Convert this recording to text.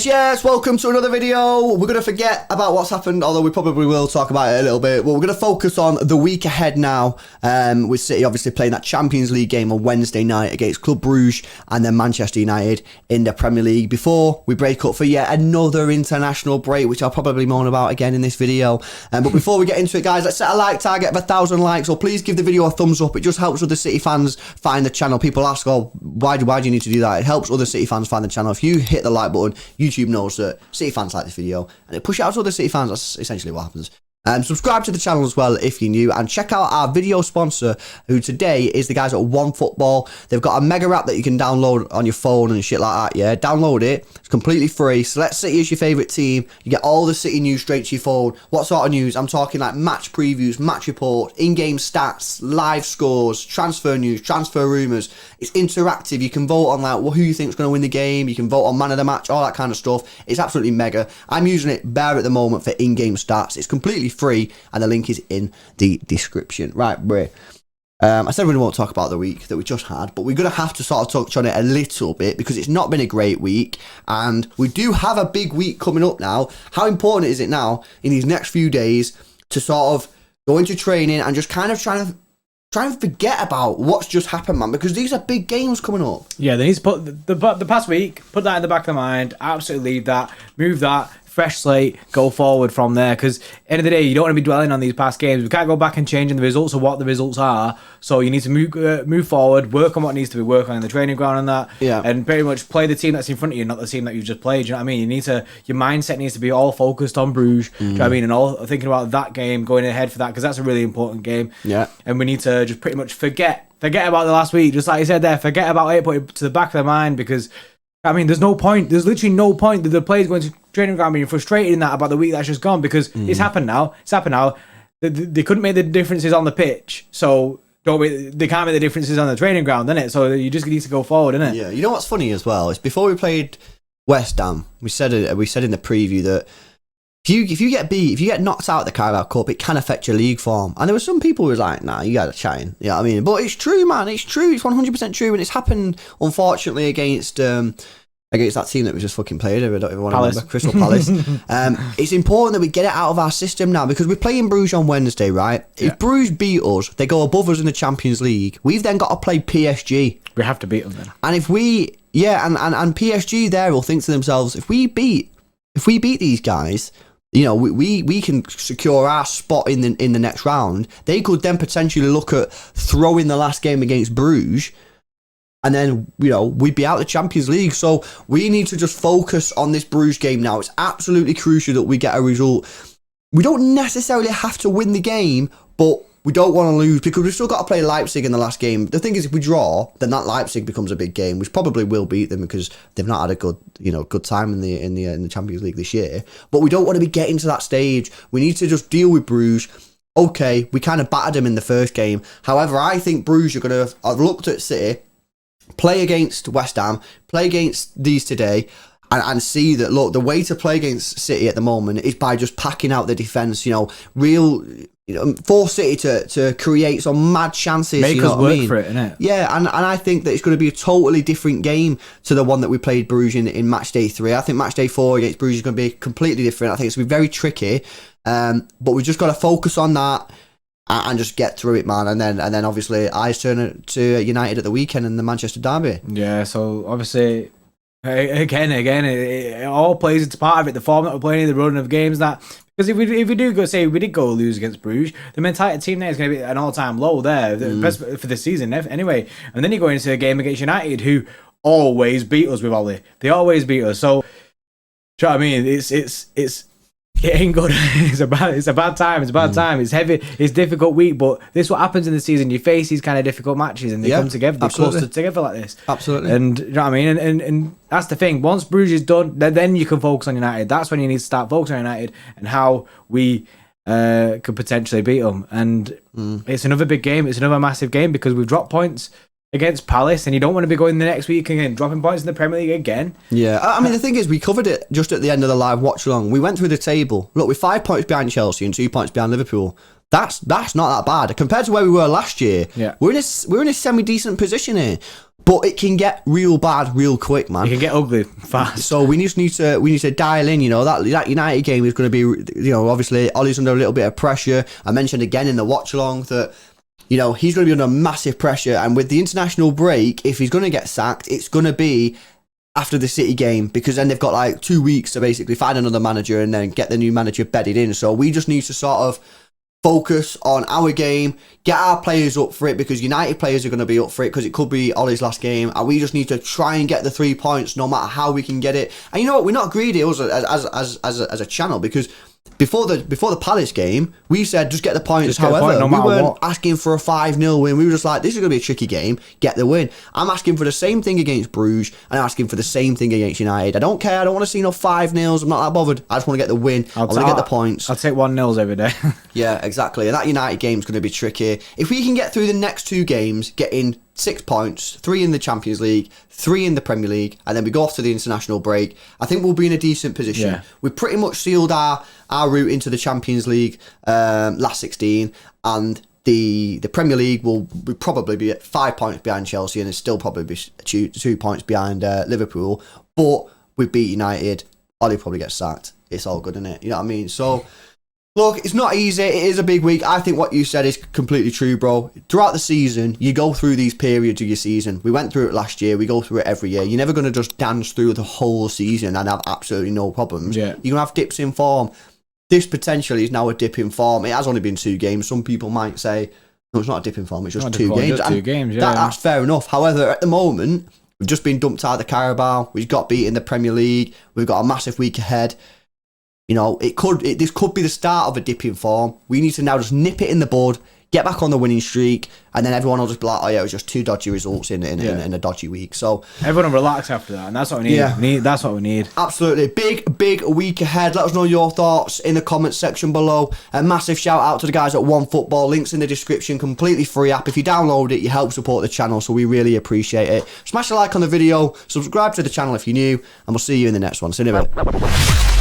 Yes, welcome to another video. We're going to forget about what's happened, although we probably will talk about it a little bit. But we're going to focus on the week ahead now, with City obviously playing that Champions League game on Wednesday night against Club Brugge and then Manchester United in the Premier League before we break up for yet another international break, which I'll probably moan about again in this video. But before we get into it, guys, let's set a like target of 1,000 likes, or please give the video a thumbs up. It just helps other City fans find the channel. People ask, oh, why do you need to do that? It helps other City fans find the channel. If you hit the like button, YouTube knows that City fans like this video and it push it out to other City fans. That's essentially what happens. Subscribe to the channel as well if you're new, and check out our video sponsor, who today is the guys at OneFootball. They've got a mega app that you can download on your phone and shit like that. Yeah, download it. It's completely free. Select City as your favourite team. You get all the City news straight to your phone. What sort of news? I'm talking like match previews, match reports, in-game stats, live scores, transfer news, transfer rumours. It's interactive. You can vote on like who you think is going to win the game. You can vote on man of the match, all that kind of stuff. It's absolutely mega. I'm using it bare at the moment for in-game stats. It's completely free, and the link is in the description. Right, Bray. I said we won't talk about the week that we just had, but we're going to have to sort of touch on it a little bit because it's not been a great week, and we do have a big week coming up now. How important is it now in these next few days to sort of go into training and just kind of try and forget about what's just happened, man, because these are big games coming up. Yeah, they need to put the past week, put that in the back of the mind, absolutely leave that, move that, fresh slate, go forward from there, because end of the day, you don't want to be dwelling on these past games. We can't go back and changing the results of what the results are, so you need to move forward, work on what needs to be worked on in the training ground and that, and pretty much play the team that's in front of you, not the team that you've just played. You know what I mean? Your mindset needs to be all focused on Bruges, do you know what I mean, and all thinking about that game, going ahead for that, because that's a really important game. Yeah, and we need to just pretty much forget about the last week, just like you said there, forget about it, put it to the back of the mind, because I mean, there's no point. There's literally no point that the players going to training ground being frustrated in that about the week that's just gone, because it's happened now. It's happened now. They couldn't make the differences on the pitch, so they can't make the differences on the training ground, innit? So you just need to go forward, innit? Yeah. You know what's funny as well is before we played West Ham, we said in the preview that if you get knocked out of the Carabao Cup, it can affect your league form. And there were some people who was like, nah, you gotta chatting. You know what I mean? But it's true, man. It's true. It's 100% true. And it's happened, unfortunately, against that team that we just fucking played. I don't even want to remember. Crystal Palace. It's important that we get it out of our system now, because we're playing Bruges on Wednesday, right? Yeah. If Bruges beat us, they go above us in the Champions League. We've then got to play PSG. We have to beat them then. And if we, and PSG there will think to themselves, if we beat these guys, you know, we can secure our spot in the next round. They could then potentially look at throwing the last game against Bruges, and then, you know, we'd be out of the Champions League. So we need to just focus on this Bruges game now. It's absolutely crucial that we get a result. We don't necessarily have to win the game, but we don't want to lose, because we've still got to play Leipzig in the last game. The thing is, if we draw, then that Leipzig becomes a big game, which probably will beat them because they've not had a good time in the Champions League this year. But we don't want to be getting to that stage. We need to just deal with Bruges. Okay, we kind of battered them in the first game. However, I think Bruges are going to have looked at City, play against West Ham, play against these today, and see that, look, the way to play against City at the moment is by just packing out the defence, force City to create some mad chances. Make us work for it, innit? Yeah, and I think that it's going to be a totally different game to the one that we played Bruges in match day 3. I think match day 4 against Bruges is going to be completely different. I think it's going to be very tricky, but we've just got to focus on that and just get through it, man. And then obviously eyes turn to United at the weekend in the Manchester derby. Yeah, so obviously, again, it all plays into part of it. The form that we're playing, the run of games, that, because if we do go, say we did go lose against Bruges, the mentality team there is going to be an all-time low there, the best for the season anyway. And then you go into a game against United, who always beat us with Ollie. They always beat us. So, do you know what I mean? It ain't good. It's a bad time. It's a bad time. It's heavy. It's difficult week. But this is what happens in the season. You face these kind of difficult matches, and they come together. They're close together like this. Absolutely. And you know what I mean. And that's the thing. Once Bruges is done, then you can focus on United. That's when you need to start focusing on United and how we could potentially beat them. And it's another big game. It's another massive game, because we've dropped points against Palace, and you don't want to be going the next week again, dropping points in the Premier League again. Yeah, I mean, the thing is, we covered it just at the end of the live watch along. We went through the table. Look, we're 5 points behind Chelsea and 2 points behind Liverpool. That's not that bad compared to where we were last year. Yeah. We're in a semi-decent position here, but it can get real bad real quick, man. It can get ugly fast. So we just need to dial in. You know, that United game is going to be, you know, obviously Ollie's under a little bit of pressure. I mentioned again in the watch along that, you know, he's going to be under massive pressure, and with the international break, if he's going to get sacked, it's going to be after the City game, because then they've got like 2 weeks to basically find another manager and then get the new manager bedded in. So we just need to sort of focus on our game, get our players up for it, because United players are going to be up for it, because it could be Ollie's last game, and we just need to try and get the 3 points no matter how we can get it. And you know what, we're not greedy as a channel, because before the Palace game, we said just get the points. However, we weren't asking for a 5-0 win. We were just like, this is going to be a tricky game, get the win. I'm asking for the same thing against Bruges, and I'm asking for the same thing against United. I don't care, I don't want to see no 5-0s, I'm not that bothered. I just want to get the win, I want to get the points. I'll take 1-0s every day. Yeah, exactly. And that United game's going to be tricky. If we can get through the next 2 games, getting 6 points, 3 in the Champions League, 3 in the Premier League, and then we go off to the international break, I think we'll be in a decent position. Yeah. We've pretty much sealed our route into the Champions League last 16, and the Premier League will probably be at 5 points behind Chelsea, and it's still probably be 2 points behind Liverpool. But we beat United, Ollie probably gets sacked. It's all good, isn't it? You know what I mean? So look, it's not easy. It is a big week. I think what you said is completely true, bro. Throughout the season, you go through these periods of your season. We went through it last year. We go through it every year. You're never going to just dance through the whole season and have absolutely no problems. Yeah. You're going to have dips in form. This potentially is now a dip in form. It has only been 2 games. Some people might say, no, it's not a dip in form. It's just 2 games. Just 2 games, yeah. That's fair enough. However, at the moment, we've just been dumped out of the Carabao. We've got beat in the Premier League. We've got a massive week ahead. You know, this could be the start of a dip in form. We need to now just nip it in the bud, get back on the winning streak, and then everyone will just be like, oh yeah, it was just 2 dodgy results in a dodgy week. So everyone will relax after that, and that's what we need. Yeah. That's what we need. Absolutely. Big week ahead. Let us know your thoughts in the comments section below. A massive shout out to the guys at OneFootball. Links in the description. Completely free app. If you download it, you help support the channel, so we really appreciate it. Smash a like on the video, subscribe to the channel if you're new, and we'll see you in the next one. See you in a bit.